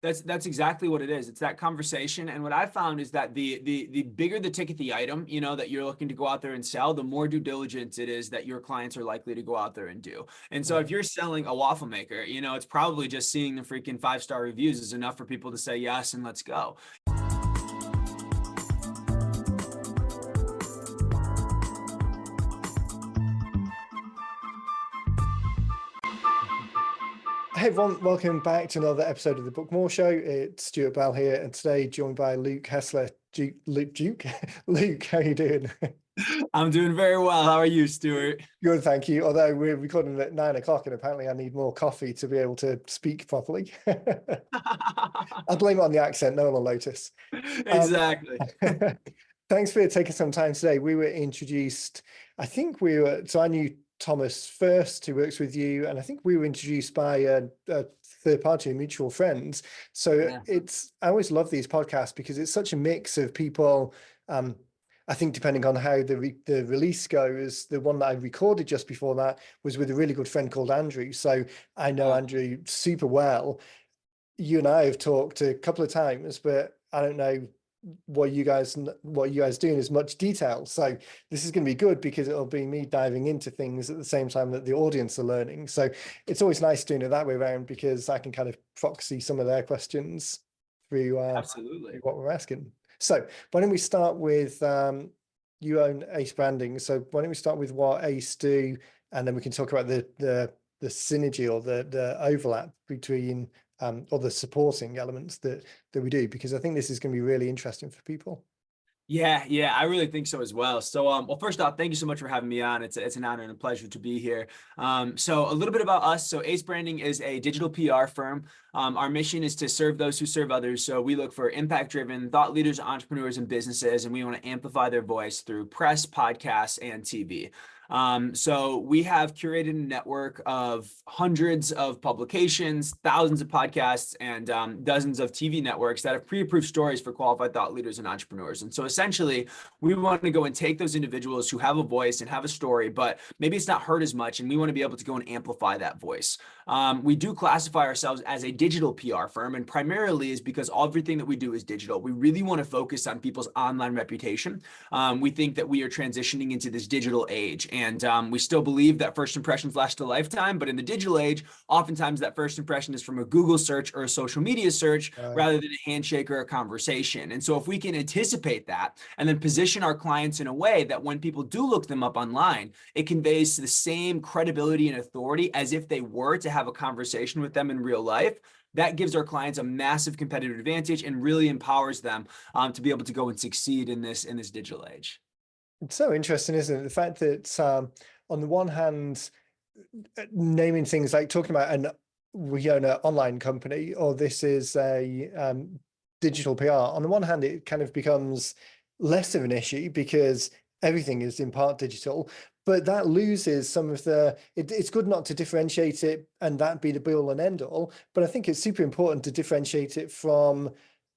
That's exactly what it is. It's that conversation. And what I found is that the bigger the ticket, the item, that you're looking to go out there and sell, the more due diligence it is that your clients are likely to go out there and do. And so if you're selling a waffle maker, it's probably just seeing the freaking 5-star reviews is enough for people to say yes and let's go. Hey everyone, welcome back to another episode of the Book More Show. It's Stuart Bell here, and today joined by Luke Hessler. Luke, how are you doing? I'm doing very well. How are you, Stuart? Good, thank you. Although we're recording at 9 o'clock, and apparently I need more coffee to be able to speak properly. I'll blame it on the accent. No one will notice. Exactly. Thanks for taking some time today. We were introduced. So I knew Thomas first, who works with you, and I think we were introduced by a third party, mutual friends. So Yeah. I always love these podcasts because it's such a mix of people. I think depending on how the release goes, the one that I recorded just before that was with a really good friend called Andrew. So I know Andrew super well. You and I have talked a couple of times, but I don't know what you guys do in as much detail. So this is going to be good because it'll be me diving into things at the same time that the audience are learning. So it's always nice doing it that way around because I can kind of proxy some of their questions through Absolutely. what we're asking. So why don't we start with you own Ace Branding. So why don't we start with what Ace do, and then we can talk about the synergy or the overlap between or the supporting elements that we do, because I think this is going to be really interesting for people. Yeah, I really think so as well. So, well, first off, thank you so much for having me on. It's an honor and a pleasure to be here. So a little bit about us. So Ace Branding is a digital PR firm. Our mission is to serve those who serve others. So we look for impact-driven thought leaders, entrepreneurs, and businesses, and we want to amplify their voice through press, podcasts, and TV. So we have curated a network of hundreds of publications, thousands of podcasts, and dozens of TV networks that have pre-approved stories for qualified thought leaders and entrepreneurs. And so essentially, we want to go and take those individuals who have a voice and have a story, but maybe it's not heard as much, and we want to be able to go and amplify that voice. We do classify ourselves as a digital PR firm, and primarily is because everything that we do is digital. We really want to focus on people's online reputation. We think that we are transitioning into this digital age. And we still believe that first impressions last a lifetime, but in the digital age, oftentimes that first impression is from a Google search or a social media search rather than a handshake or a conversation. And so if we can anticipate that and then position our clients in a way that when people do look them up online, it conveys the same credibility and authority as if they were to have a conversation with them in real life, that gives our clients a massive competitive advantage and really empowers them to be able to go and succeed in this digital age. It's so interesting, isn't it? The fact that on the one hand, naming things like talking about we own an online company, or this is a digital PR. On the one hand, it kind of becomes less of an issue because everything is in part digital, but that loses some of it's good not to differentiate it and that be the be all and end all. But I think it's super important to differentiate it from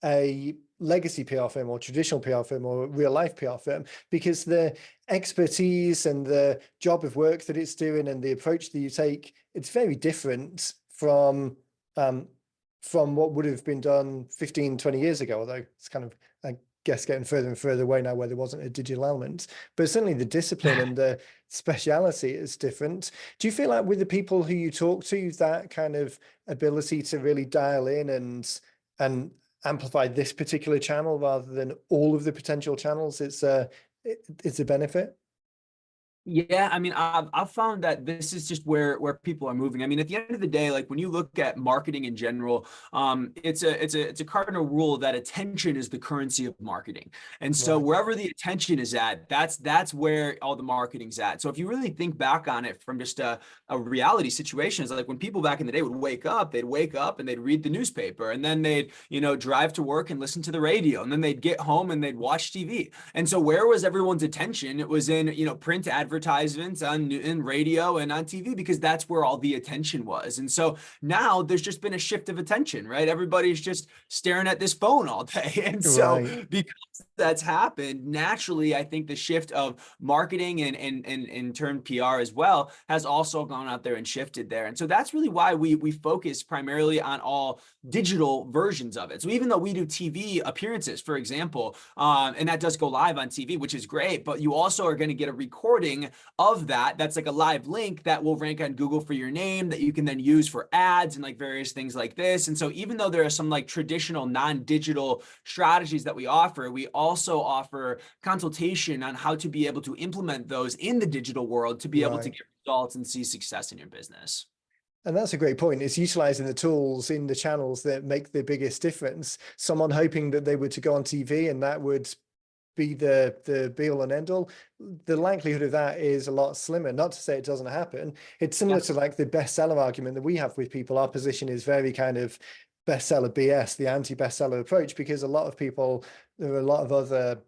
a legacy PR firm or traditional PR firm or real life PR firm, because the expertise and the job of work that it's doing and the approach that you take, it's very different from what would have been done 15, 20 years ago, although it's kind of, I guess, getting further and further away now where there wasn't a digital element. But certainly the discipline and the speciality is different. Do you feel like with the people who you talk to, that kind of ability to really dial in and amplify this particular channel rather than all of the potential channels, it's a benefit? Yeah, I mean, I've found that this is just where people are moving. I mean, at the end of the day, like when you look at marketing in general, it's a cardinal rule that attention is the currency of marketing. And so wherever the attention is at, that's where all the marketing's at. So if you really think back on it from just a reality situation, it's like when people back in the day would wake up and they'd read the newspaper, and then they'd, drive to work and listen to the radio, and then they'd get home and they'd watch TV. And so where was everyone's attention? It was in, print advertising advertisements on in radio and on TV because that's where all the attention was. And so now there's just been a shift of attention, right? Everybody's just staring at this phone all day. And so Right. because that's happened, naturally, I think the shift of marketing and in turn PR as well has also gone out there and shifted there. And so that's really why we focus primarily on all digital versions of it. So even though we do TV appearances, for example, and that does go live on TV, which is great, but you also are going to get a recording of that. That's like a live link that will rank on Google for your name that you can then use for ads and like various things like this. And so even though there are some like traditional non-digital strategies that we also offer consultation on how to be able to implement those in the digital world to be able to Right. get results and see success in your business. And that's a great point. It's utilizing the tools in the channels that make the biggest difference. Someone hoping that they were to go on TV and that would be the be all and end all. The likelihood of that is a lot slimmer. Not to say it doesn't happen. It's similar to like the bestseller argument that we have with people. Our position is very kind of bestseller BS, the anti-bestseller approach, because a lot of people, there are a lot of other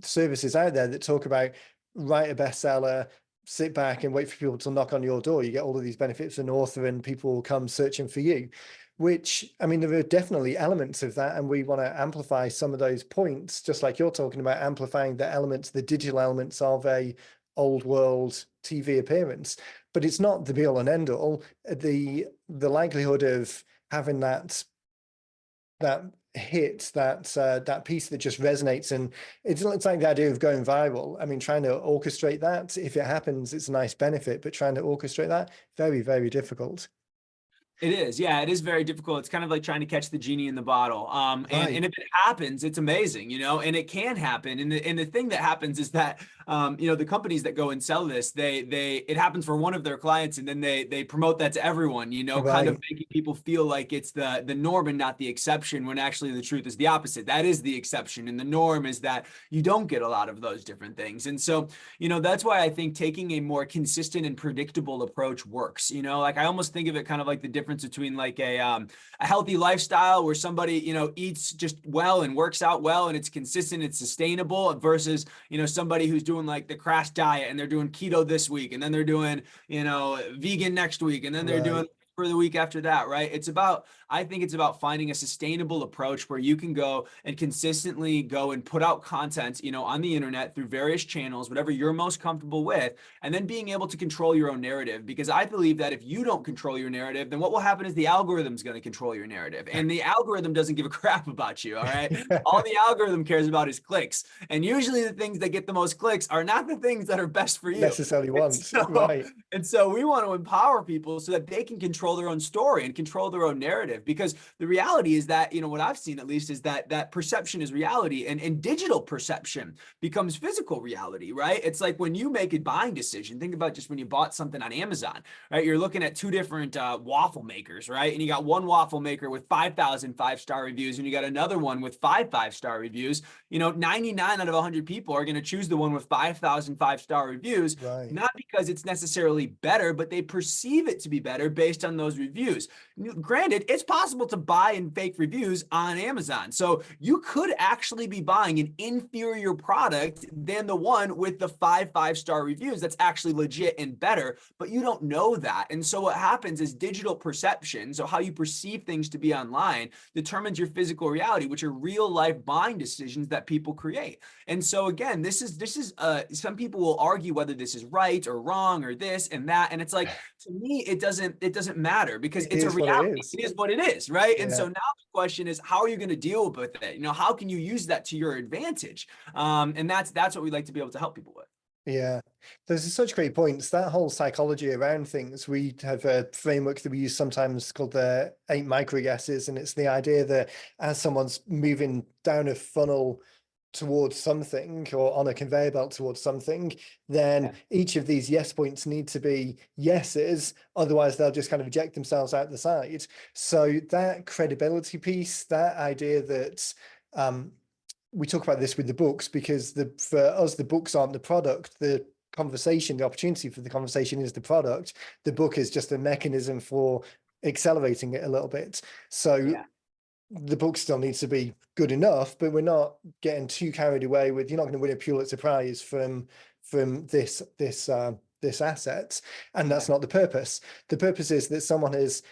services out there that talk about write a bestseller, sit back and wait for people to knock on your door. You get all of these benefits as an author and people will come searching for you, which, I mean, there are definitely elements of that. And we want to amplify some of those points, just like you're talking about amplifying the elements, the digital elements of a old world TV appearance. But it's not the be all and end all. The likelihood of having that hit, that piece that just resonates, and it's like the idea of going viral. I mean, trying to orchestrate that, if it happens, it's a nice benefit, but trying to orchestrate that, very, very difficult. It is. Yeah, it is very difficult. It's kind of like trying to catch the genie in the bottle. And Right. if it happens, it's amazing, and it can happen. And the thing that happens is that, the companies that go and sell this, it happens for one of their clients and then they promote that to everyone, kind of Right. making people feel like it's the norm and not the exception, when actually the truth is the opposite. That is the exception. And the norm is that you don't get a lot of those different things. And so, that's why I think taking a more consistent and predictable approach works. Like I almost think of it kind of like the difference between like a healthy lifestyle where somebody eats just well and works out well and it's consistent, it's sustainable, versus somebody who's doing like the crash diet and they're doing keto this week and then they're doing vegan next week and then they're doing Right. for the week after that, right? I think it's about finding a sustainable approach where you can go and consistently go and put out content, on the internet through various channels, whatever you're most comfortable with, and then being able to control your own narrative. Because I believe that if you don't control your narrative, then what will happen is the algorithm's going to control your narrative. And the algorithm doesn't give a crap about you, all right? All the algorithm cares about is clicks. And usually the things that get the most clicks are not the things that are best for you. Necessarily And once. so, Right. and so we want to empower people so that they can control their own story and control their own narrative. Because the reality is that, what I've seen at least is that perception is reality, and digital perception becomes physical reality, right? It's like when you make a buying decision, think about just when you bought something on Amazon, right? You're looking at two different waffle makers, right? And you got one waffle maker with 5,000 five-star reviews, and you got another one with five-star reviews. 99 out of 100 people are going to choose the one with 5,000 five-star reviews, Right. not because it's necessarily better, but they perceive it to be better based on those reviews. Granted, it's possible to buy and fake reviews on Amazon. So you could actually be buying an inferior product than the one with the five-star reviews that's actually legit and better, but you don't know that. And so what happens is digital perception, so how you perceive things to be online, determines your physical reality, which are real life buying decisions that people create. And so again, this is some people will argue whether this is right or wrong or this and that. And it's like, to me, it doesn't matter because It it's a is what it reality. is. It is what it is, right? And so Yeah. now the question is, how are you going to deal with it? How can you use that to your advantage? And that's what we like to be able to help people with. Yeah, those are such great points. That whole psychology around things. We have a framework that we use sometimes called the 8 micro guesses, and it's the idea that as someone's moving down a funnel towards something or on a conveyor belt towards something, then Yeah. each of these yes points need to be yeses, otherwise they'll just kind of eject themselves out the side. So that credibility piece, that idea that we talk about this with the books, because for us the books aren't the product, the conversation, the opportunity for the conversation is the product. The book is just a mechanism for accelerating it a little bit. So Yeah. the book still needs to be good enough, but we're not getting too carried away with, you're not going to win a Pulitzer Prize from this asset. And that's Right. not the purpose. The purpose is that someone has,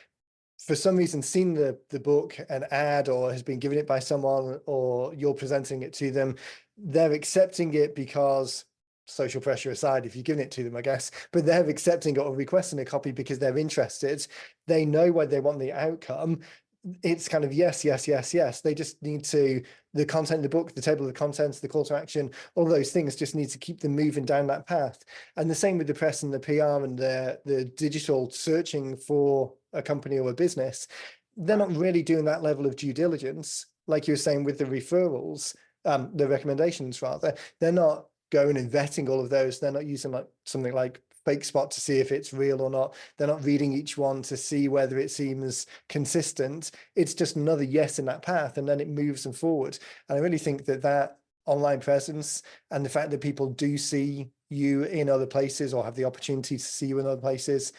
for some reason, seen the book, an ad, or has been given it by someone, or you're presenting it to them. They're accepting it because, social pressure aside, if you're giving it to them, I guess, but they're accepting it or requesting a copy because they're interested. They know where they want the outcome. It's kind of yes, yes, yes, yes. They just need to, the content of the book, the table of contents, the call to action, all those things just need to keep them moving down that path. And the same with the press and the PR and the digital searching for a company or a business. They're Right. not really doing that level of due diligence, like you were saying with the referrals, the recommendations rather. They're not going and vetting all of those. They're not using like something like fake spot to see if it's real or not. They're not reading each one to see whether it seems consistent. It's just another yes in that path, and then it moves them forward. And I really think that that online presence and the fact that people do see you in other places or have the opportunity to see you in other places,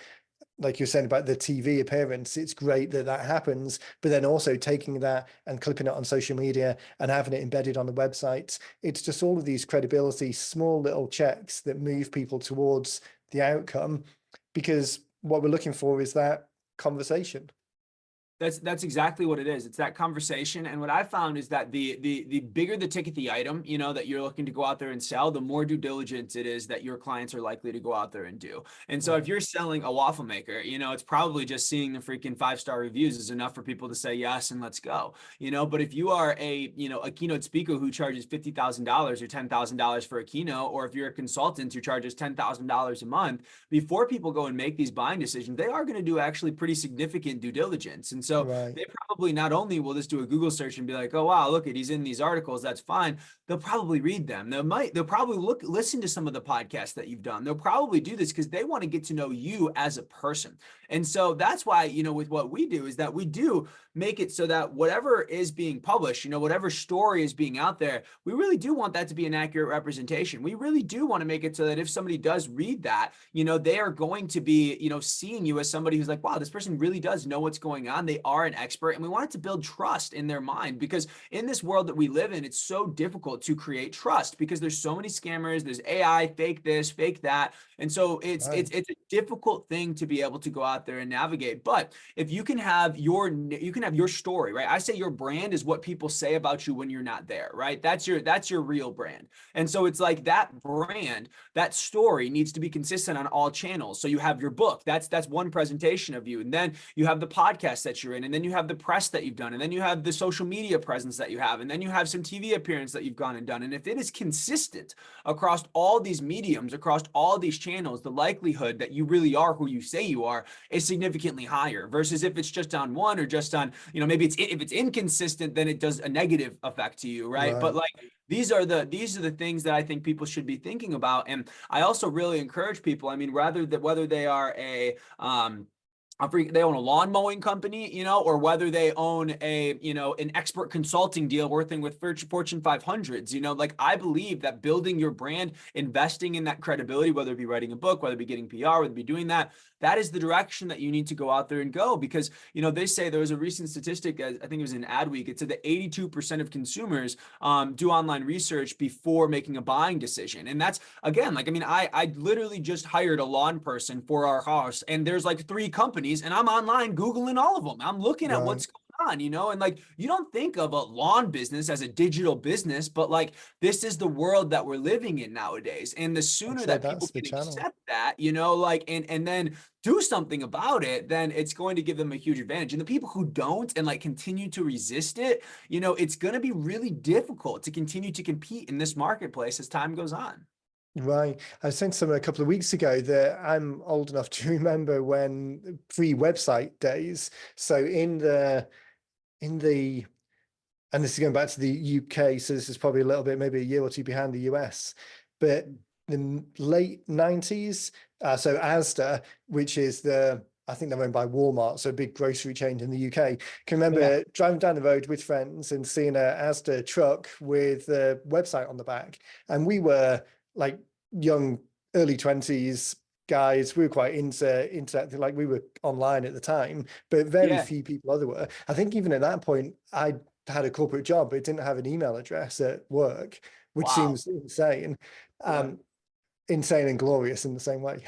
like you're saying about the TV appearance, it's great that that happens, but then also taking that and clipping it on social media and having it embedded on the website. It's just all of these credibility, small little checks that move people towards the outcome, because what we're looking for is that conversation. That's exactly what it is. It's that conversation. And what I found is that the bigger the ticket, the item, you know, that you're looking to go out there and sell, the more due diligence it is that your clients are likely to go out there and do. And so if Right. you're selling a waffle maker, you know, it's probably just seeing the freaking 5-star reviews is enough for people to say yes and let's go. You know, but if you are a, you know, a keynote speaker who charges $50,000 or $10,000 for a keynote, or if you're a consultant who charges $10,000 a month, before people go and make these buying decisions, they are going to do actually pretty significant due diligence. And so Right. they probably not only will just do a Google search and be like, oh wow, look at he's in these articles, that's fine. They'll probably read them. They'll probably listen to some of the podcasts that you've done. They'll probably do this because they want to get to know you as a person. And so that's why, you know, with what we do is that we do make it so that whatever is being published, you know, whatever story is being out there, we really do want that to be an accurate representation. We really do want to make it so that if somebody does read that, you know, they are going to be, you know, seeing you as somebody who's like, wow, this person really does know what's going on. They are an expert, and we want it to build trust in their mind, because in this world that we live in, it's so difficult to create trust because there's so many scammers, there's AI, fake this, fake that. And so Right. it's a difficult thing to be able to go out there and navigate. But if you can have your story, right? I say your brand is what people say about you when you're not there, right? That's your real brand. And so it's like that brand, that story needs to be consistent on all channels. So you have your book, that's one presentation of you, and then you have the podcast that you're in, and then you have the press that you've done, and then you have the social media presence that you have, and then you have some TV appearance that you've gone and done. And if it is consistent across all these mediums, across all these channels, the likelihood that you really are who you say you are is significantly higher, versus if it's just on one, or just on, you know, maybe if it's inconsistent, then it does a negative effect to you, right? But Right. like these are the things that I think people should be thinking about. And I also really encourage people, I mean, whether they are they own a lawn mowing company, you know, or whether they own a, you know, an expert consulting deal working with Fortune 500s, you know, like I believe that building your brand, investing in that credibility, whether it be writing a book, whether it be getting PR, whether it be doing that, that is the direction that you need to go out there and go. Because, you know, they say there was a recent statistic, I think it was in Adweek, it said that 82% of consumers do online research before making a buying decision. And that's, again, like, I mean, I literally just hired a lawn person for our house, and there's like 3 companies, and I'm online Googling all of them. I'm looking at Right. what's going on, you know, and like, you don't think of a lawn business as a digital business, but like, this is the world that we're living in nowadays. And the I'd sooner say that people that's the can channel. accept that, you know, like, and then do something about it, then it's going to give them a huge advantage. And the people who don't and like continue to resist it, you know, it's going to be really difficult to continue to compete in this marketplace as time goes on. Right. I was saying to someone a couple of weeks ago that I'm old enough to remember when pre-website days. So in the and this is going back to the UK, so this is probably a little bit, maybe a year or two behind the US, but the late 90s, so Asda, which is I think they're owned by Walmart, so a big grocery chain in the UK. Can Yeah. remember driving down the road with friends and seeing a Asda truck with the website on the back. And we were like young, early 20s, guys, we were quite into like we were online at the time, but very Yeah. few people other were. I think even at that point, I had a corporate job, but didn't have an email address at work, which Wow. seems insane. Yeah. Insane and glorious in the same way.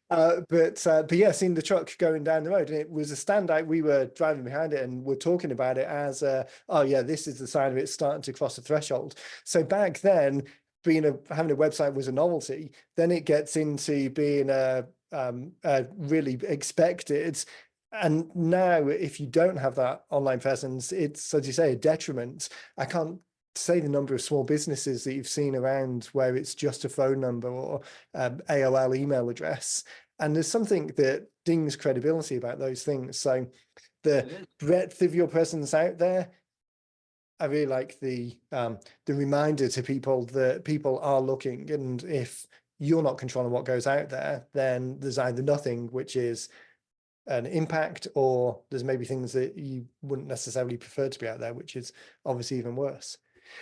But yeah, seeing the truck going down the road, and it was a standout. We were driving behind it and we're talking about it as, oh yeah, this is the sign of it starting to cross the threshold. So back then, having a website was a novelty. Then it gets into being really expected. And now, if you don't have that online presence, it's, as you say, a detriment. I can't say the number of small businesses that you've seen around where it's just a phone number or AOL email address. And there's something that dings credibility about those things. So the It is. breadth of your presence out there, I really like the reminder to people that people are looking, and if you're not controlling what goes out there, then there's either nothing, which is an impact, or there's maybe things that you wouldn't necessarily prefer to be out there, which is obviously even worse.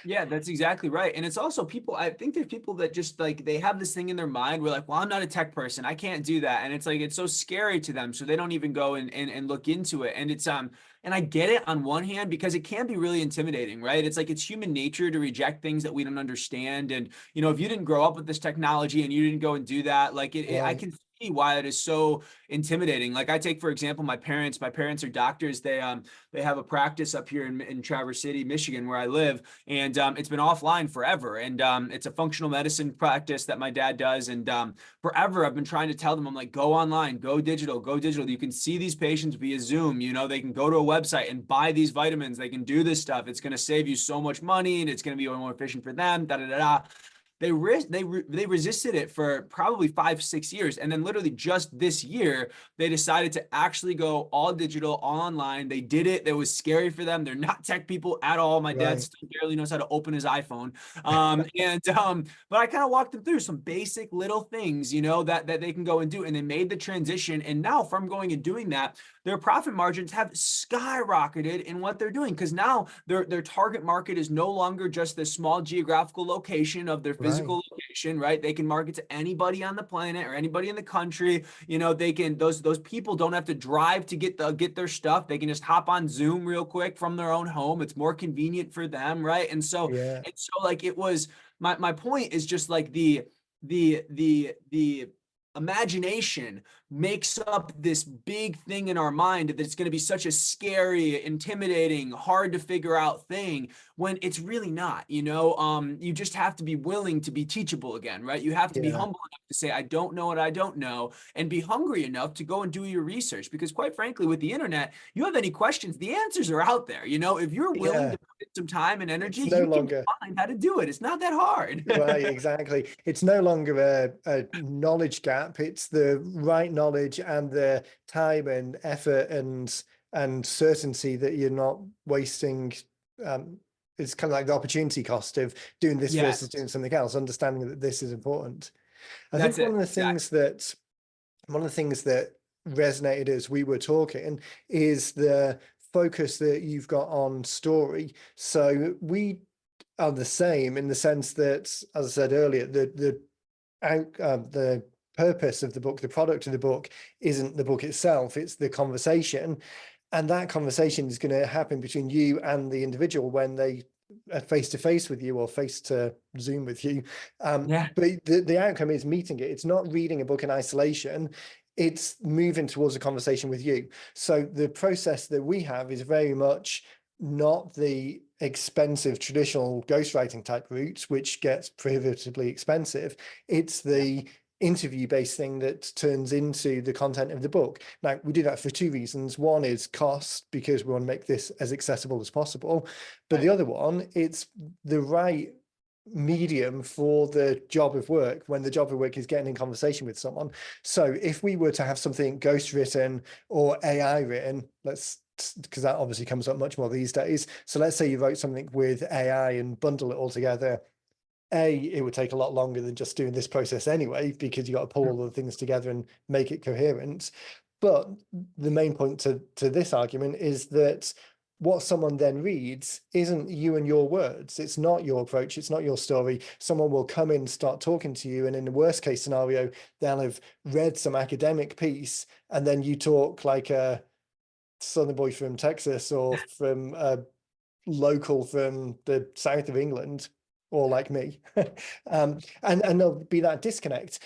Yeah, that's exactly right. And it's also people, I think there's people that just like they have this thing in their mind where like, well, I'm not a tech person. I can't do that. And it's like it's so scary to them. So they don't even go and look into it. And it's and I get it on one hand because it can be really intimidating, right? It's like it's human nature to reject things that we don't understand. And if you didn't grow up with this technology and you didn't go and do that, like I Right. can see why it is so intimidating. Like I take, for example, my parents. My parents are doctors. They have a practice up here in Traverse City, Michigan, where I live, and it's been offline forever. And it's a functional medicine practice that my dad does. And forever, I've been trying to tell them, I'm like, go online, go digital, go digital. You can see these patients via Zoom. They can go to a website and buy these vitamins. They can do this stuff. It's going to save you so much money, and it's going to be more efficient for them. Da da da da. They resisted it for probably 5-6 years, and then literally just this year they decided to actually go all digital, all online. They did it. That was scary for them. They're not tech people at all. My dad Right. still barely knows how to open his iPhone. But I kind of walked them through some basic little things, that they can go and do, and they made the transition. And now from going and doing that, their profit margins have skyrocketed in what they're doing, because now their target market is no longer just this small geographical location of their Right. physical location, right? They can market to anybody on the planet or anybody in the country. They can those people don't have to drive to get their stuff. They can just hop on Zoom real quick from their own home. It's more convenient for them, right? Yeah. And so like it was my point is just like the imagination makes up this big thing in our mind that it's going to be such a scary, intimidating, hard to figure out thing, when it's really not. You just have to be willing to be teachable again, right? You have to be Yeah. humble enough to say, I don't know what I don't know, and be hungry enough to go and do your research, because quite frankly, with the internet, you have any questions, the answers are out there. If you're willing Yeah. to put in some time and energy, It's no you can longer find how to do it. It's not that hard. right, exactly. It's no longer a knowledge gap. It's the right knowledge and the time and effort and certainty that you're not wasting. It's kind of like the opportunity cost of doing this versus Yes, doing something else, understanding that this is important. I that's think it. Exactly. one of the things that resonated as we were talking is the focus that you've got on story. So we are the same in the sense that, as I said earlier, the purpose of the book, the product of the book, isn't the book itself; it's the conversation, and that conversation is going to happen between you and the individual when they are face to face with you or face to Zoom with you. Yeah. But the outcome is meeting it. It's not reading a book in isolation. It's moving towards a conversation with you. So the process that we have is very much not the expensive traditional ghostwriting type route, which gets prohibitively expensive. It's the interview-based thing that turns into the content of the book. Now, we do that for two reasons. One is cost, because we want to make this as accessible as possible. But the Right. other one, it's the right medium for the job of work when the job of work is getting in conversation with someone. So if we were to have something ghost written or AI written, because that obviously comes up much more these days. So let's say you wrote something with AI and bundle it all together. It would take a lot longer than just doing this process anyway, because you got to pull all the things together and make it coherent. But the main point to this argument is that what someone then reads isn't you and your words. It's not your approach. It's not your story. Someone will come in, start talking to you, and in the worst case scenario, they'll have read some academic piece, and then you talk like a Southern boy from Texas or from a local from the south of England, or like me. And there'll be that disconnect.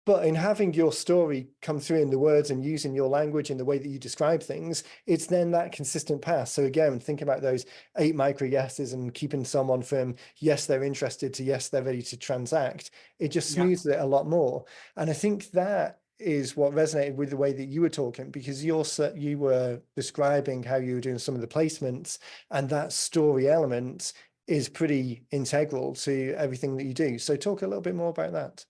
But in having your story come through in the words and using your language in the way that you describe things, it's then that consistent path. So again, think about those 8 micro yeses and keeping someone from yes, they're interested to yes, they're ready to transact. It just Yeah. smooths it a lot more. And I think that is what resonated with the way that you were talking, because you were describing how you were doing some of the placements, and that story element is pretty integral to everything that you do. So talk a little bit more about that.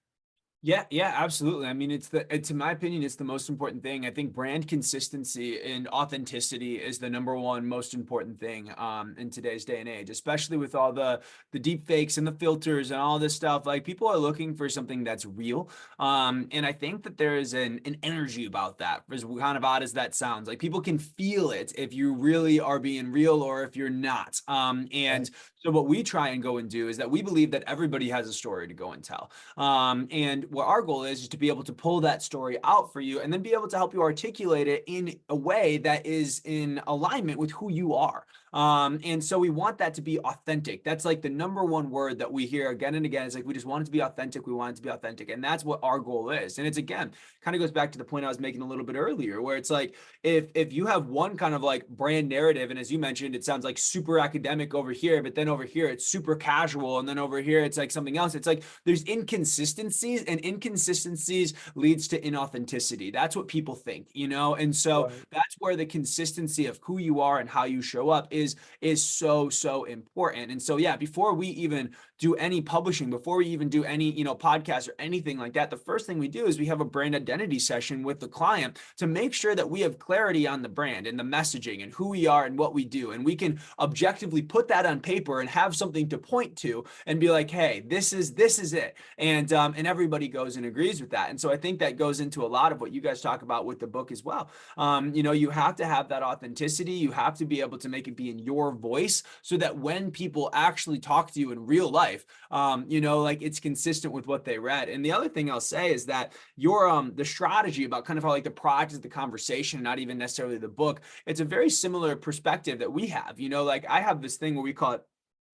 Yeah, yeah, absolutely. I mean, it's in my opinion, it's the most important thing. I think brand consistency and authenticity is the number one most important thing in today's day and age, especially with all the deep fakes and the filters and all this stuff. Like people are looking for something that's real. And I think that there is an energy about that, as kind of odd as that sounds. Like people can feel it if you really are being real or if you're not. Right. And so what we try and go and do is that we believe that everybody has a story to go and tell. And what our goal is to be able to pull that story out for you and then be able to help you articulate it in a way that is in alignment with who you are. And so we want that to be authentic. That's like the number one word that we hear again and again. It's like, we just want it to be authentic. We want it to be authentic. And that's what our goal is. And it's, again, kind of goes back to the point I was making a little bit earlier, where it's like, if you have one kind of like brand narrative, and as you mentioned, it sounds like super academic over here, but then over here it's super casual, and then over here it's like something else. It's like there's inconsistencies, and inconsistencies leads to inauthenticity. That's what people think, you know? And so Right. that's where the consistency of who you are and how you show up is so important. And so yeah, before we even do any publishing, before we even do any, podcasts or anything like that, the first thing we do is we have a brand identity session with the client to make sure that we have clarity on the brand and the messaging and who we are and what we do. And we can objectively put that on paper and have something to point to and be like, hey, this is it. And everybody goes and agrees with that. And so I think that goes into a lot of what you guys talk about with the book as well. You have to have that authenticity. You have to be able to make it be in your voice so that when people actually talk to you in real life, like it's consistent with what they read. And the other thing I'll say is that the strategy about kind of how like the product is the conversation, not even necessarily the book. It's a very similar perspective that we have. Like I have this thing where we call it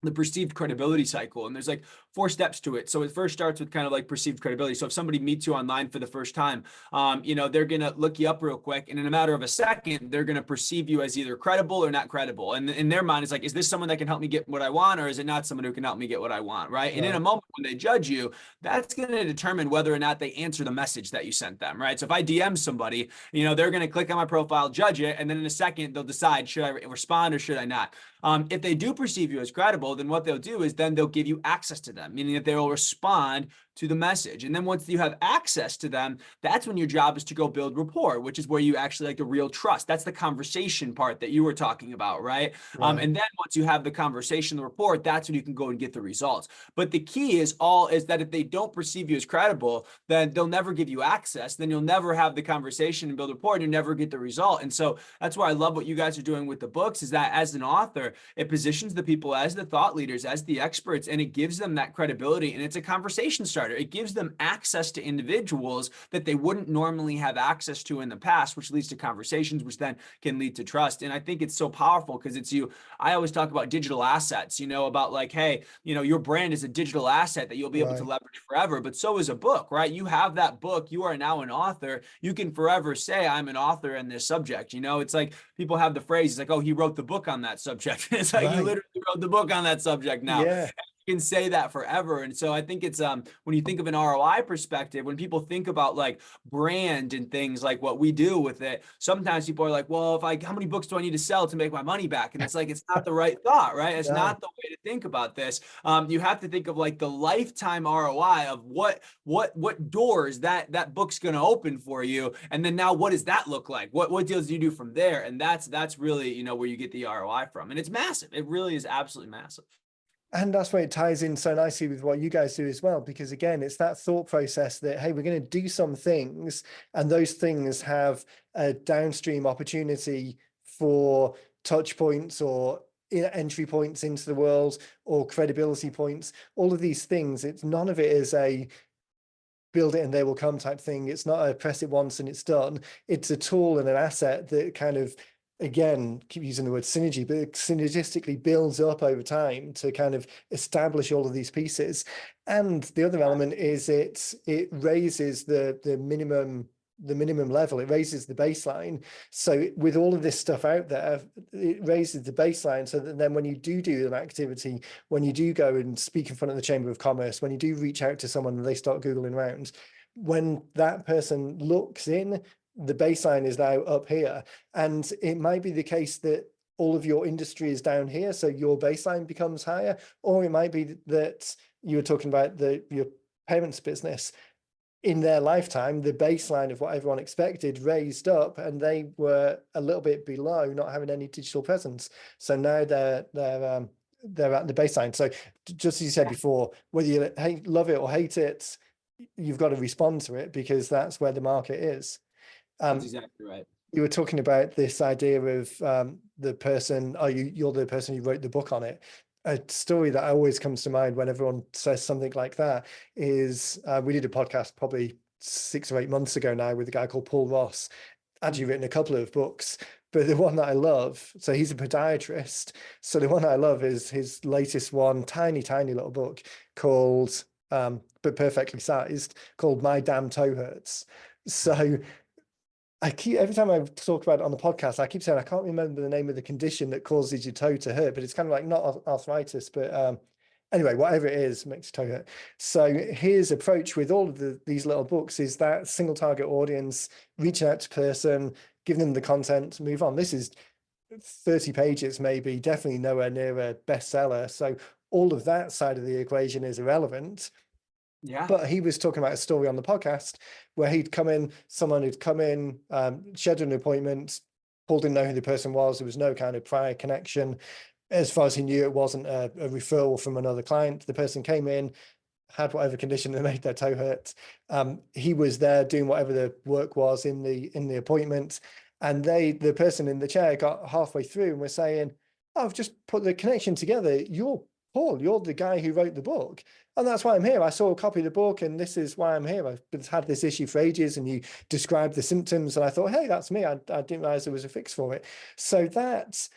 the perceived credibility cycle. And there's like 4 steps to it. So it first starts with kind of like perceived credibility. So if somebody meets you online for the first time, they're going to look you up real quick. And in a matter of a second, they're going to perceive you as either credible or not credible. And in their mind, it's like, is this someone that can help me get what I want? Or is it not someone who can help me get what I want? Right. And in a Right. moment when they judge you, that's going to determine whether or not they answer the message that you sent them. Right. So if I DM somebody, they're going to click on my profile, judge it. And then in a second, they'll decide, should I respond or should I not? If they do perceive you as credible, then what they'll do is then they'll give you access to them, meaning that they will respond to the message. And then once you have access to them, that's when your job is to go build rapport, which is where you actually like the real trust. That's the conversation part that you were talking about, right? Right. And then once you have the conversation, the rapport, that's when you can go and get the results. But the key is that if they don't perceive you as credible, then they'll never give you access. Then you'll never have the conversation and build rapport, and you never get the result. And so that's why I love what you guys are doing with the books, is that as an author, it positions the people as the thought leaders, as the experts, and it gives them that credibility. And it's a conversation starter. It gives them access to individuals that they wouldn't normally have access to in the past, which leads to conversations, which then can lead to trust. And I think it's so powerful because I always talk about digital assets, about like, hey, your brand is a digital asset that you'll be able to Right. leverage forever, but so is a book, right? You have that book. You are now an author. You can forever say, I'm an author in this subject. It's like people have the phrase, it's like, oh, he wrote the book on that subject. It's like you Right. literally wrote the book on that subject now. Yeah. You can say that forever. And so I think it's when you think of an ROI perspective, when people think about like brand and things like what we do with it, sometimes people are like, well, how many books do I need to sell to make my money back? And it's like, it's not the right thought, right? It's No. not the way to think about this. You have to think of like the lifetime ROI of what doors that book's going to open for you. And then now what does that look like? What deals do you do from there? And that's really, where you get the ROI from. And it's massive. It really is absolutely massive. And that's where it ties in so nicely with what you guys do as well, because again, it's that thought process that, hey, we're going to do some things, and those things have a downstream opportunity for touch points or entry points into the world or credibility points. All of these things, it's none of it is a build it and they will come type thing. It's not a press it once and it's done. It's a tool and an asset that kind of, again, keep using the word synergy, but it synergistically builds up over time to kind of establish all of these pieces. And the other element is it raises the minimum level. It raises the baseline. So with all of this stuff out there, it raises the baseline so that then when you do an activity, when you do go and speak in front of the Chamber of Commerce, when you do reach out to someone and they start Googling around, when that person looks in, the baseline is now up here. And it might be the case that all of your industry is down here, so your baseline becomes higher, or it might be that you were talking about your payments business. In their lifetime, the baseline of what everyone expected raised up, and they were a little bit below not having any digital presence. So now they're at the baseline. So just as you said before, whether you love it or hate it, you've got to respond to it because that's where the market is. That's exactly right. You were talking about this idea of the person, you're the person who wrote the book on it. A story that always comes to mind when everyone says something like that is we did a podcast probably 6 or 8 months ago now with a guy called Paul Ross, actually written a couple of books, but the one that I love, so he's a podiatrist. So the one I love is his latest one, tiny little book called, but perfectly sized, called My Damn Toe Hurts. So every time I talk about it on the podcast, I keep saying I can't remember the name of the condition that causes your toe to hurt, but it's kind of like not arthritis, but anyway, whatever it is makes your toe hurt. So his approach with all of these little books is that single target audience, reaching out to person, giving them the content, move on. This is 30 pages, maybe, definitely nowhere near a bestseller. So all of that side of the equation is irrelevant. Yeah. But he was talking about a story on the podcast where someone who'd come in, scheduled an appointment, Paul didn't know who the person was. There was no kind of prior connection. As far as he knew, it wasn't a referral from another client. The person came in, had whatever condition that made their toe hurt. He was there doing whatever the work was in the appointment. And the person in the chair got halfway through and was saying, "Oh, I've just put the connection together. You're Paul, you're the guy who wrote the book. And that's why I'm here. I saw a copy of the book and this is why I'm here. I've had this issue for ages and you described the symptoms and I thought, hey, that's me. I didn't realize there was a fix for it." So that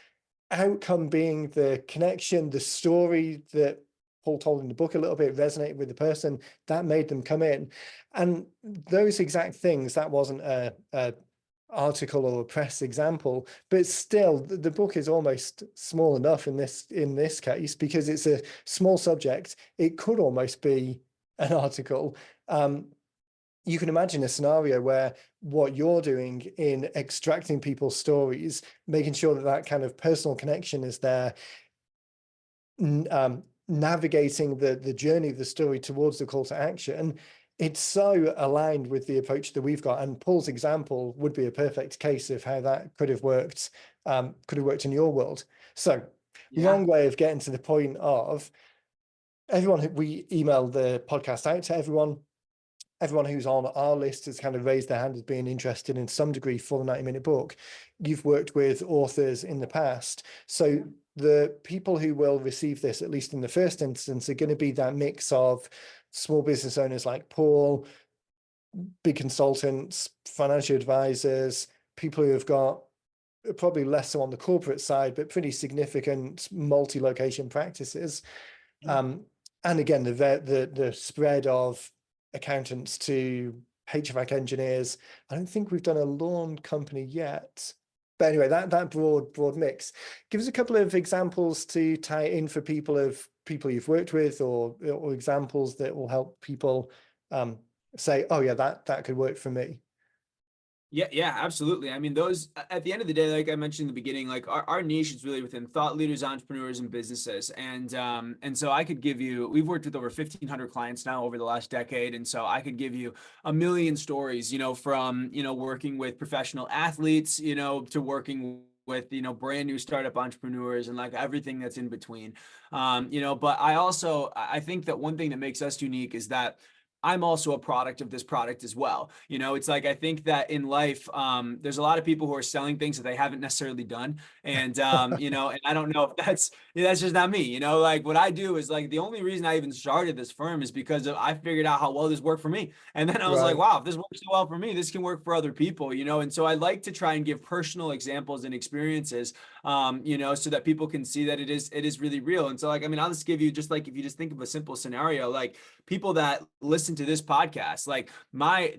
outcome being the connection, the story that Paul told in the book a little bit resonated with the person, that made them come in. And those exact things, that wasn't a article or a press example, but still the book is almost small enough in this case because it's a small subject. It could almost be an article. You can imagine a scenario where what you're doing in extracting people's stories, making sure that kind of personal connection is there, navigating the journey of the story towards the call to action. It's so aligned with the approach that we've got. And Paul's example would be a perfect case of how that could have worked in your world. So long way of getting to the point of everyone. We email the podcast out to everyone who's on our list has kind of raised their hand as being interested in some degree for the 90-minute book. You've worked with authors in the past. So the people who will receive this, at least in the first instance, are going to be that mix of small business owners like Paul, big consultants, financial advisors, people who have got probably less so on the corporate side, but pretty significant multi-location practices. And again, the spread of accountants to HVAC engineers. I don't think we've done a lawn company yet. But anyway, that broad mix. Give us a couple of examples to tie in for people you've worked with or examples that will help people say, oh yeah, that could work for me. Yeah, absolutely. I mean, those at the end of the day, like I mentioned in the beginning, like our niche is really within thought leaders, entrepreneurs, and businesses. And so I could give you, we've worked with over 1,500 clients now over the last decade. And so I could give you a million stories, from, working with professional athletes, to working with, brand new startup entrepreneurs and like everything that's in between. But I think that one thing that makes us unique is that I'm also a product of this product as well. It's like I think that in life, there's a lot of people who are selling things that they haven't necessarily done, and and I don't know if that's just not me. Like what I do is like the only reason I even started this firm is because I figured out how well this worked for me, and then I was like, Right, wow, if this works so well for me, this can work for other people. And so I like to try and give personal examples and experiences, so that people can see that it is really real. And so like, I mean, I'll just give you just like if you just think of a simple scenario, like people that listen to this podcast, like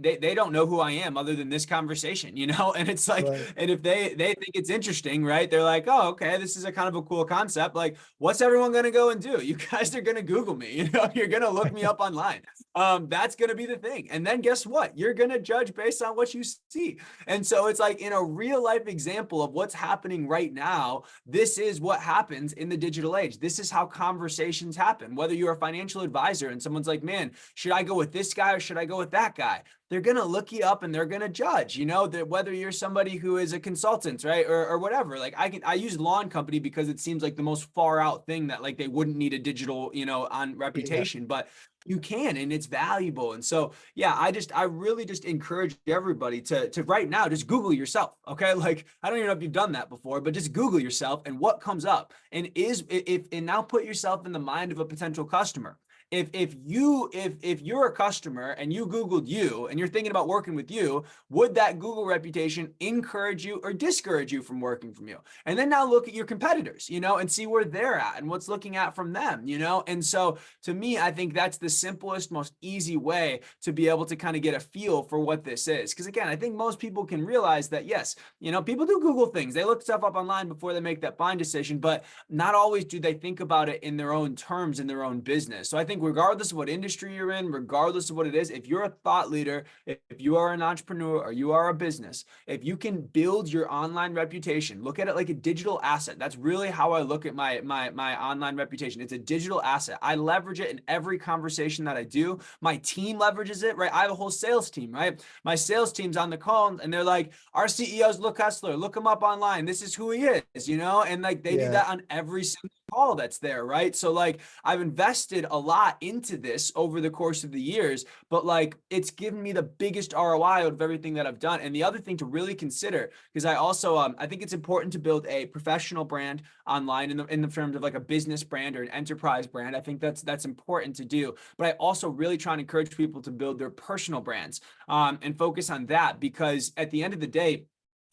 they don't know who I am other than this conversation, and it's like, right. and if they think it's interesting, right, they're like, oh, okay, this is a kind of a cool concept. Like, what's everyone going to go and do? You guys are going to Google me, you're going to look me up online. That's going to be the thing. And then guess what, you're going to judge based on what you see. And so it's like in a real life example of what's happening right now, this is what happens in the digital age. This is how conversations happen. Whether you're a financial advisor and someone's like, man, should I go with this guy or should I go with that guy? They're going to look you up and they're going to judge, that whether you're somebody who is a consultant, right? Or whatever. Like I use lawn company because it seems like the most far out thing that like they wouldn't need a digital, on Yeah, reputation, but you can, and it's valuable. And so, yeah, I really just encourage everybody to right now, just Google yourself. Okay. Like, I don't even know if you've done that before, but just Google yourself and what comes up, and and now put yourself in the mind of a potential customer. If you're a customer and you Googled you and you're thinking about working with you, would that Google reputation encourage you or discourage you from working from you? And then now look at your competitors, and see where they're at and what's looking at from them, and so to me, I think that's the simplest, most easy way to be able to kind of get a feel for what this is. Because again, I think most people can realize that yes, people do Google things, they look stuff up online before they make that buying decision, but not always do they think about it in their own terms, in their own business. So I think regardless of what industry you're in, regardless of what it is, if you're a thought leader, if you are an entrepreneur or you are a business, if you can build your online reputation, look at it like a digital asset. That's really how I look at my online reputation. It's a digital asset. I leverage it in every conversation that I do. My team leverages it, right? I have a whole sales team, right? My sales team's on the call and they're like, our CEO's Luke Hessler, look him up online. This is who he is, and like they do yeah, that on every single call that's there, right? So like I've invested a lot into this over the course of the years, but like it's given me the biggest ROI out of everything that I've done. And the other thing to really consider, because I also I think it's important to build a professional brand online in the terms of like a business brand or an enterprise brand. I think that's important to do. But I also really try and encourage people to build their personal brands, and focus on that, because at the end of the day,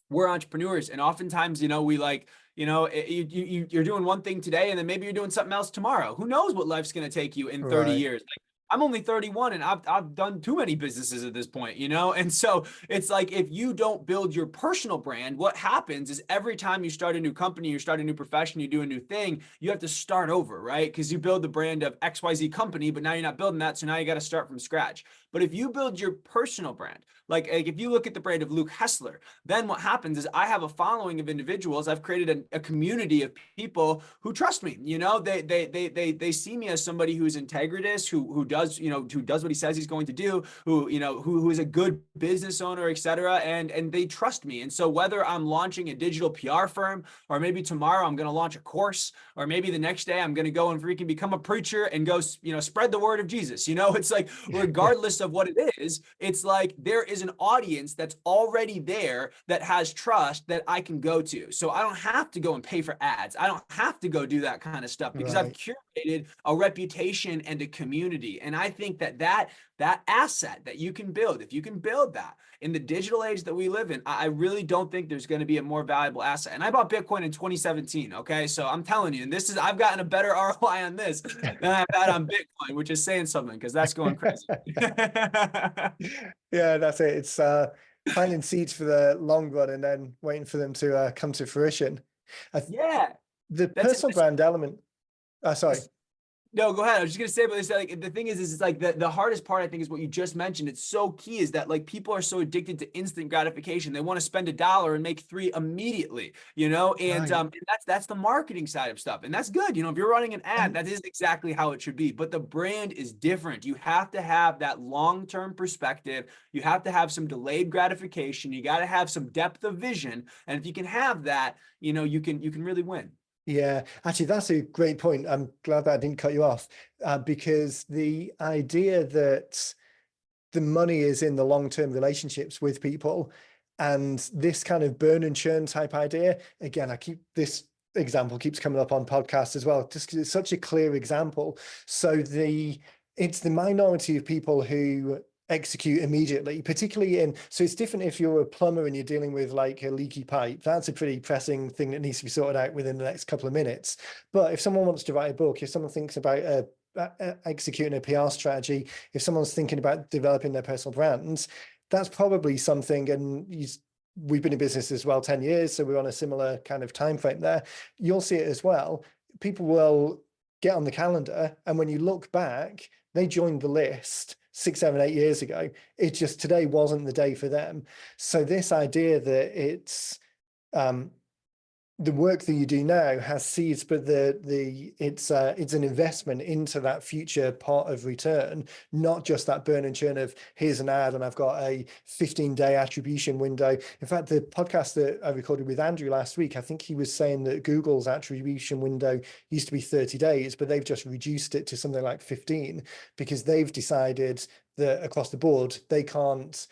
we're entrepreneurs, and oftentimes, we like, you're doing one thing today and then maybe you're doing something else tomorrow. Who knows what life's going to take you in 30 right. years? Like, I'm only 31 and I've done too many businesses at this point, And so it's like, if you don't build your personal brand, what happens is every time you start a new company, you start a new profession, you do a new thing, you have to start over, right? Because you build the brand of XYZ company, but now you're not building that. So now you got to start from scratch. But if you build your personal brand, like if you look at the brand of Luke Hessler, then what happens is I have a following of individuals. I've created a community of people who trust me. They see me as somebody who's integritous, who does what he says he's going to do, who is a good business owner, etc. And they trust me. And so whether I'm launching a digital PR firm, or maybe tomorrow I'm going to launch a course, or maybe the next day I'm going to go and freaking become a preacher and go, spread the word of Jesus. It's like, regardless of what it is, it's like there is an audience that's already there that has trust that I can go to. So I don't have to go and pay for ads. I don't have to go do that kind of stuff, because I've Right. curated a reputation and a community. And I think that asset that you can build, if you can build that in the digital age that we live in, I really don't think there's going to be a more valuable asset. And I bought Bitcoin in 2017. Okay. So I'm telling you, and I've gotten a better ROI on this than I've had on Bitcoin, which is saying something, because that's going crazy. Yeah, that's it. It's planting seeds for the long run and then waiting for them to come to fruition. Yeah, The that's it. personal brand element. Sorry. No, go ahead. I was just gonna say, but it's like the thing is it's like the hardest part, I think, is what you just mentioned. It's so key, is that like people are so addicted to instant gratification. They want to spend $1 and make 3 immediately, and Right. that's the marketing side of stuff. And that's good. If you're running an ad, that is exactly how it should be. But the brand is different. You have to have that long-term perspective. You have to have some delayed gratification. You got to have some depth of vision. And if you can have that, you can really win. Yeah, actually, that's a great point. I'm glad that I didn't cut you off, because the idea that the money is in the long-term relationships with people. And this kind of burn and churn type idea, again, this example keeps coming up on podcasts as well, just because it's such a clear example. So it's the minority of people who execute immediately, particularly so it's different if you're a plumber and you're dealing with like a leaky pipe. That's a pretty pressing thing that needs to be sorted out within the next couple of minutes. But if someone wants to write a book, if someone thinks about executing a PR strategy, if someone's thinking about developing their personal brands, that's probably something, and we've been in business as well 10 years, so we're on a similar kind of time frame there. You'll see it as well. People will get on the calendar, and when you look back, they joined the list 6, 7, 8 years ago. It just today wasn't the day for them. So this idea that it's the work that you do now has seeds, but it's an investment into that future part of return, not just that burn and churn of here's an ad and I've got a 15-day attribution window. In fact, the podcast that I recorded with Andrew last week, I think he was saying that Google's attribution window used to be 30 days, but they've just reduced it to something like 15 because they've decided that across the board, they can't,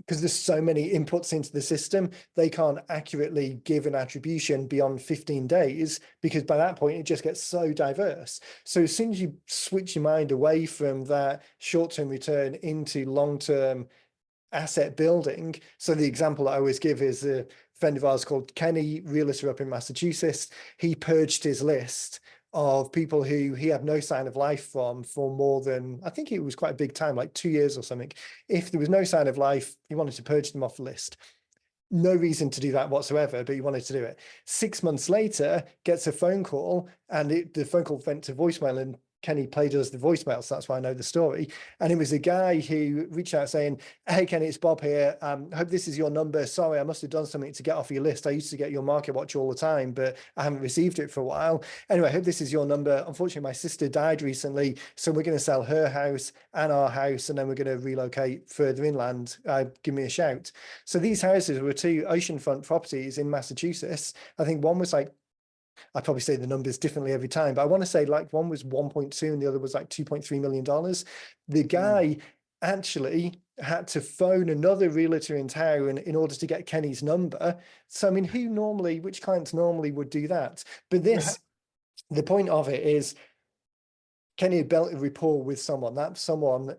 because there's so many inputs into the system, they can't accurately give an attribution beyond 15 days, because by that point, it just gets so diverse. So as soon as you switch your mind away from that short-term return into long-term asset building. So the example I always give is a friend of ours called Kenny, realtor up in Massachusetts. He purged his list of people who he had no sign of life from for more than, I think it was quite a big time, like 2 years or something. If there was no sign of life, he wanted to purge them off the list. No reason to do that whatsoever, but he wanted to do it. 6 months later, gets a phone call, and the phone call went to voicemail, and Kenny played us the voicemail, so that's why I know the story. And it was a guy who reached out saying, hey, Kenny, it's Bob here. Hope this is your number. Sorry, I must have done something to get off your list. I used to get your Market Watch all the time, but I haven't received it for a while. Anyway, I hope this is your number. Unfortunately, my sister died recently, so we're going to sell her house and our house, and then we're going to relocate further inland. Give me a shout. So these houses were 2 oceanfront properties in Massachusetts. I think one was like, I probably say the numbers differently every time, but I want to say like one was 1.2 and the other was like $2.3 million. The guy actually had to phone another realtor in town in order to get Kenny's number. So, I mean, which clients normally would do that? But the point of it is Kenny had built a rapport with someone. That someone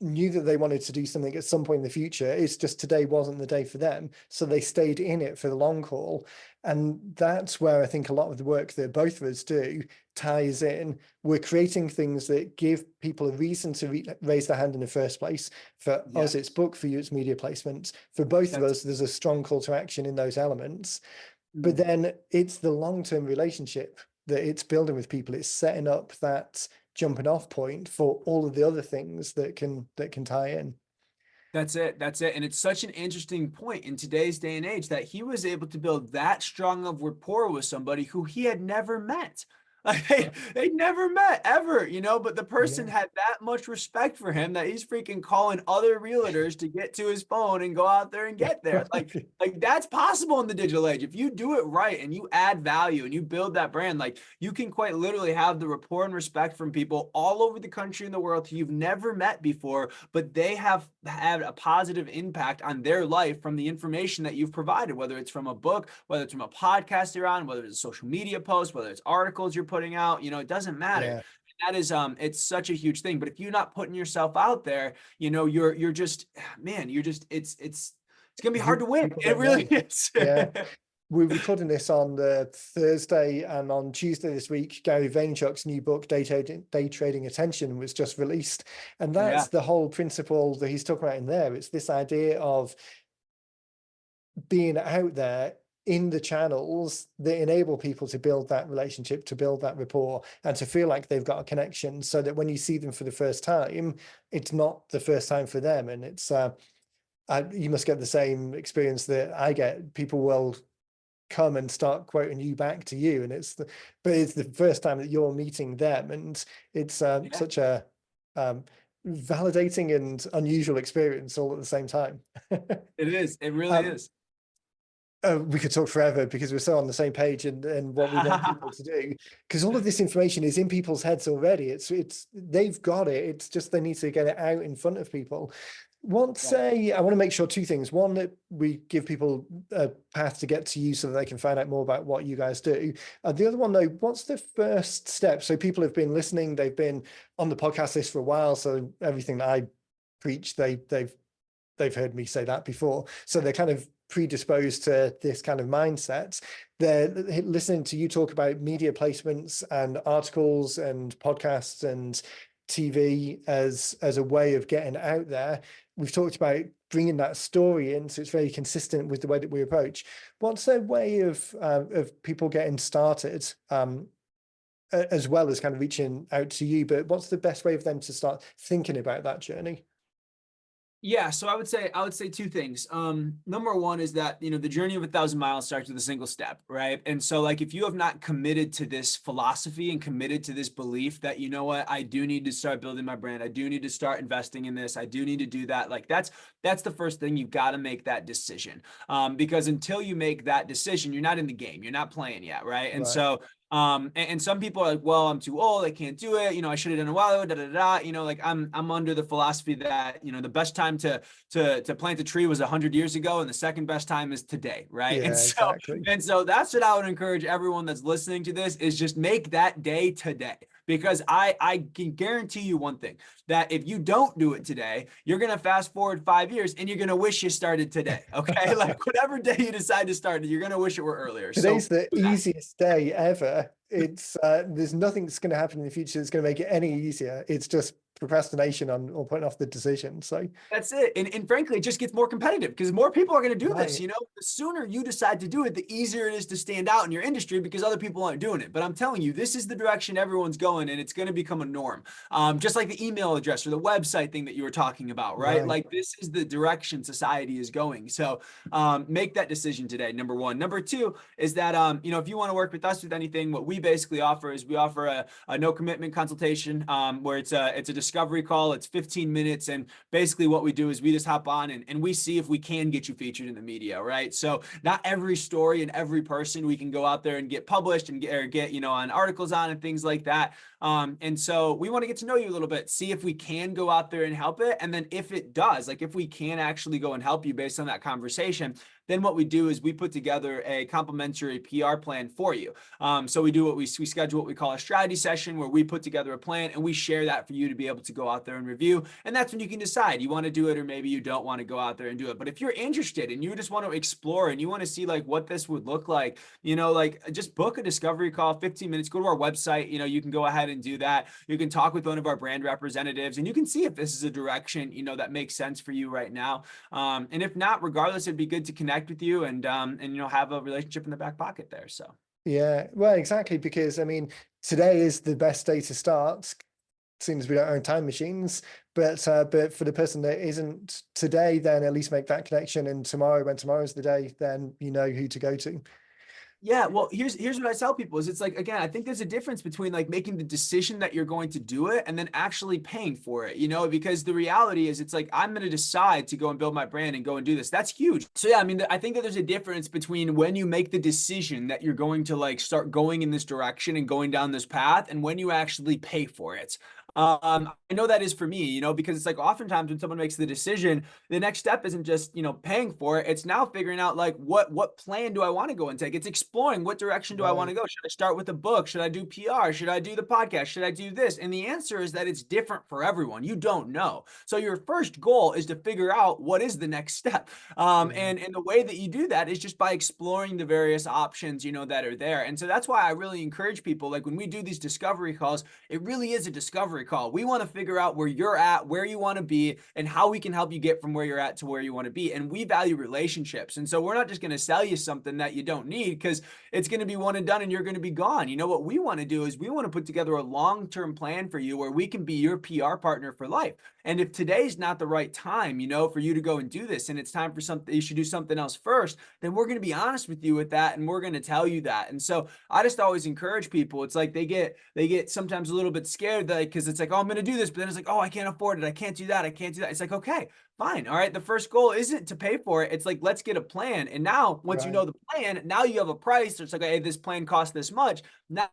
knew that they wanted to do something at some point in the future. It's just today wasn't the day for them. So they stayed in it for the long haul. And that's where I think a lot of the work that both of us do ties in. We're creating things that give people a reason to raise their hand in the first place. For us, it's book. For you, it's media placements. For both of us, there's a strong call to action in those elements. But then it's the long-term relationship that it's building with people. It's setting up that jumping off point for all of the other things that can tie in. That's it. And it's such an interesting point in today's day and age that he was able to build that strong of rapport with somebody who he had never met. Like they never met ever, but the person had that much respect for him that he's freaking calling other realtors to get to his phone and go out there and get there. Like that's possible in the digital age. If you do it right and you add value and you build that brand, like you can quite literally have the rapport and respect from people all over the country and the world who you've never met before, but they have had a positive impact on their life from the information that you've provided, whether it's from a book, whether it's from a podcast you're on, whether it's a social media post, whether it's articles you're putting out, it doesn't matter. That is it's such a huge thing. But if you're not putting yourself out there, you're just, man, it's gonna be hard to win. It really is. We're recording this on the Thursday, and on Tuesday this week, Gary Vaynerchuk's new book, Day Trading Attention, was just released. And that's the whole principle that he's talking about in there. It's this idea of being out there in the channels that enable people to build that relationship, to build that rapport, and to feel like they've got a connection, so that when you see them for the first time, it's not the first time for them. And it's you must get the same experience that I get. People will come and start quoting you back to you, and it's the first time that you're meeting them, and it's such a validating and unusual experience all at the same time. It is. It really is. We could talk forever because we're so on the same page and what we want people to do. Because all of this information is in people's heads already. It's they've got it. It's just they need to get it out in front of people. Right. I want to make sure two things. One, that we give people a path to get to you so that they can find out more about what you guys do. The other one, though, what's the first step? So people have been listening, they've been on the podcast list for a while. So everything that I preach, they've heard me say that before. So they're kind of predisposed to this kind of mindset. They're listening to you talk about media placements and articles and podcasts and TV as a way of getting out there. We've talked about bringing that story in, so it's very consistent with the way that we approach. What's a way of people getting started, as well as kind of reaching out to you? But what's the best way of them to start thinking about that journey? Yeah, so I would say two things. Number one is that, the journey of 1,000 miles starts with a single step, right? And so like if you have not committed to this philosophy and committed to this belief that, you know what, I do need to start building my brand, I do need to start investing in this, I do need to do that. Like that's the first thing. You've got to make that decision. Because until you make that decision, you're not in the game, you're not playing yet, right? And Right. so and some people are like, well, I'm too old, I can't do it. I should have done it a while ago, da, da, da. Like I'm under the philosophy that, the best time to plant a tree was 100 years ago. And the second best time is today. Right. And Yeah, so, exactly. and so that's what I would encourage everyone that's listening to this is just make that day today. Because I can guarantee you one thing, that if you don't do it today, you're going to fast forward 5 years and you're going to wish you started today. Okay. Like whatever day you decide to start, you're going to wish it were earlier. So Today's the easiest day ever. It's there's nothing that's going to happen in the future that's going to make it any easier. It's just procrastination on or putting off the decision. So that's it. And frankly, it just gets more competitive because more people are going to do this. right. The sooner you decide to do it, the easier it is to stand out in your industry because other people aren't doing it. But I'm telling you, this is the direction everyone's going, and it's going to become a norm. Just like the email address or the website thing that you were talking about, right? Right. Like this is the direction society is going. So make that decision today, number one. Number two is that, if you want to work with us with anything, what we basically offer is we offer a no commitment consultation where it's a discovery call. It's 15 minutes. And basically what we do is we just hop on and we see if we can get you featured in the media, right? So not every story and every person we can go out there and get published and get on articles on and things like that. And so we want to get to know you a little bit, see if we can go out there and help it. And then if it does, like if we can actually go and help you based on that conversation, then what we do is we put together a complimentary PR plan for you. So we schedule what we call a strategy session where we put together a plan and we share that for you to be able to go out there and review. And that's when you can decide you want to do it or maybe you don't want to go out there and do it. But if you're interested and you just want to explore and you want to see like what this would look like, like just book a discovery call, 15 minutes, go to our website, you can go ahead and do that. You can talk with one of our brand representatives and you can see if this is a direction, that makes sense for you right now. And if not, regardless, it'd be good to connect with you and have a relationship in the back pocket there. So Yeah, well, exactly, because I mean, today is the best day to start, seeing as we don't own time machines. But for the person that isn't today, then at least make that connection. And tomorrow, when tomorrow's the day, then you know who to go to. yeah, well, here's what I tell people is it's like, again, I think there's a difference between like making the decision that you're going to do it and then actually paying for it, because the reality is it's like, I'm going to decide to go and build my brand and go and do this. That's huge. So yeah, I mean, I think that there's a difference between when you make the decision that you're going to like start going in this direction and going down this path and when you actually pay for it. I know that is for me, because it's like oftentimes when someone makes the decision, the next step isn't just, paying for it. It's now figuring out like what plan do I want to go and take? It's exploring what direction do I want to Right. go? Should I start with a book? Should I do PR? Should I do the podcast? Should I do this? And the answer is that it's different for everyone. You don't know. So your first goal is to figure out what is the next step. Yeah. And the way that you do that is just by exploring the various options, that are there. And so that's why I really encourage people, like when we do these discovery calls, it really is a discovery call. We want to figure out where you're at, where you want to be, and how we can help you get from where you're at to where you want to be. And we value relationships. And so we're not just going to sell you something that you don't need because it's going to be one and done and you're going to be gone. What we want to do is we want to put together a long-term plan for you where we can be your PR partner for life. And if today's not the right time, for you to go and do this, and it's time for something, you should do something else first, then we're going to be honest with you with that. And we're going to tell you that. And so I just always encourage people. It's like they get sometimes a little bit scared, like, because it's like, oh, I'm going to do this. But then it's like, oh, I can't afford it. I can't do that. I can't do that. It's like, okay, fine. All right. The first goal isn't to pay for it. It's like, let's get a plan. And now once you know Right. the plan, now you have a price. So it's like, hey, this plan costs this much. Now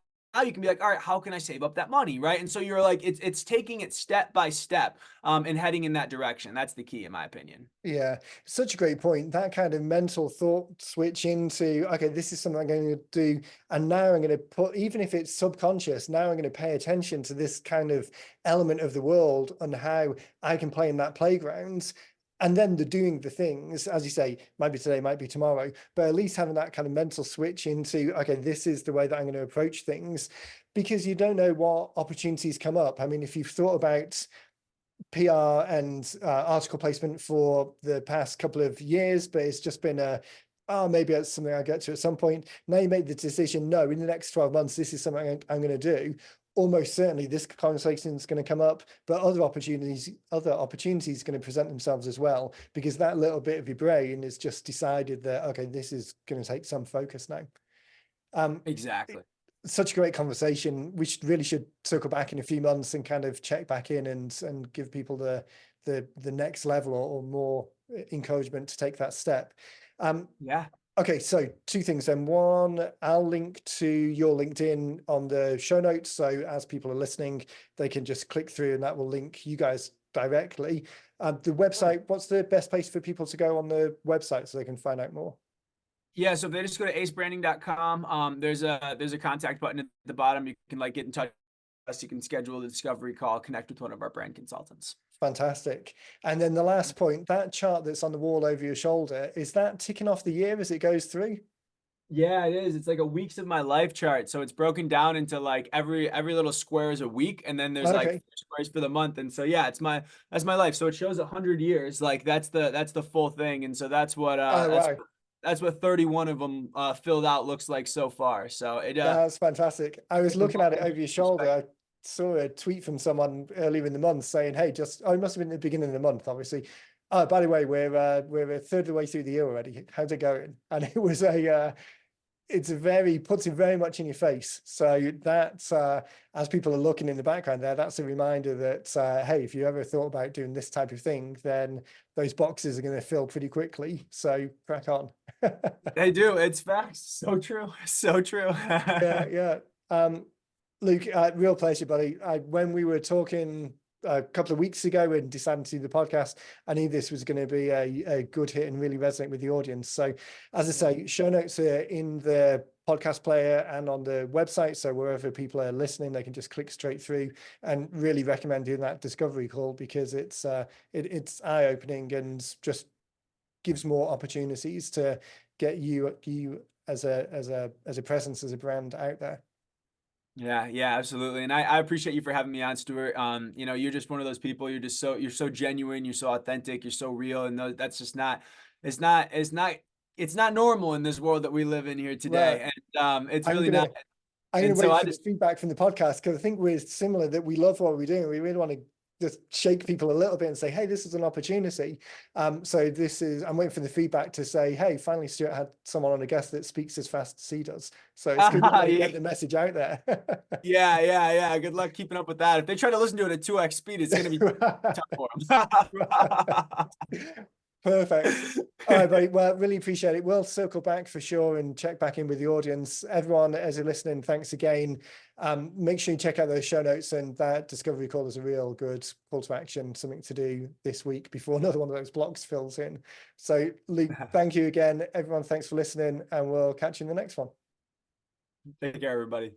you can be like, all right, how can I save up that money? Right. And so you're like, it's taking it step by step and heading in that direction. That's the key, in my opinion. Yeah, such a great point. That kind of mental thought switch into, okay, this is something I'm going to do. And now I'm going to put, even if it's subconscious, now I'm going to pay attention to this kind of element of the world and how I can play in that playground. And then the doing the things, as you say, might be today, might be tomorrow, but at least having that kind of mental switch into, okay, this is the way that I'm going to approach things, because you don't know what opportunities come up. I mean, if you've thought about PR and article placement for the past couple of years, but it's just been oh, maybe that's something I'll get to at some point. Now you make the decision, no, in the next 12 months, this is something I'm going to do. Almost certainly this conversation is going to come up, but other opportunities are going to present themselves as well, because that little bit of your brain has just decided that, okay, this is going to take some focus now. Exactly. Such a great conversation. We really should circle back in a few months and kind of check back in and give people the next level or more encouragement to take that step. Yeah. Okay, so two things then. One, I'll link to your LinkedIn on the show notes, so as people are listening, they can just click through and that will link you guys directly. The website, what's the best place for people to go on the website so they can find out more? Yeah, so if they just go to acebranding.com, there's a contact button at the bottom. You can like get in touch with us. You can schedule a discovery call, connect with one of our brand consultants. Fantastic. And then the last point, that chart that's on the wall over your shoulder, is that ticking off the year as it goes through? Yeah, it is. It's like a weeks of my life chart. So it's broken down into like every little square is a week, and then there's like Okay. 4 squares for the month. And so yeah, that's my life. So it shows 100 years. Like that's the full thing. And so Oh, wow. that's what 31 of them filled out looks like so far. So That's fantastic. I was it looking at it provides over your shoulder. perspective. I saw a tweet from someone earlier in the month saying, hey, just, oh, it must have been the beginning of the month, obviously. Oh, by the way, we're a third of the way through the year already. How's it going? And it was puts it very much in your face. So that's, as people are looking in the background there, that's a reminder that, hey, if you ever thought about doing this type of thing, then those boxes are going to fill pretty quickly. So crack on. They do. It's facts. So true. So true. Yeah, yeah. Luke, real pleasure, buddy. When we were talking a couple of weeks ago and decided to do the podcast, I knew this was going to be a good hit and really resonate with the audience. So, as I say, show notes are in the podcast player and on the website. So wherever people are listening, they can just click straight through, and really recommend doing that discovery call, because it's eye-opening and just gives more opportunities to get you as a presence, as a brand out there. Yeah, absolutely. And I appreciate you for having me on, Stuart. You're just one of those people. You're so genuine, you're so authentic, you're so real. And that's just not, it's not normal in this world that we live in here Well, today. And it's I'm really not. gonna I'm gonna And so wait I for the just feedback from the podcast, because I think we're similar, that we love what we're doing. We really want to just shake people a little bit and say, hey, this is an opportunity. So I'm waiting for the feedback to say, hey, finally Stuart had someone on a guest that speaks as fast as he does. So it's good that they yeah, get the message out there. yeah. Good luck keeping up with that. If they try to listen to it at 2x speed, it's gonna be tough for them. Perfect. All right, buddy. Well, really appreciate it. We'll circle back for sure and check back in with the audience. Everyone, as you're listening, thanks again. Make sure you check out those show notes, and that discovery call is a real good call to action, something to do this week before another one of those blocks fills in. So, Luke, thank you again. Everyone, thanks for listening, and we'll catch you in the next one. Take care, everybody.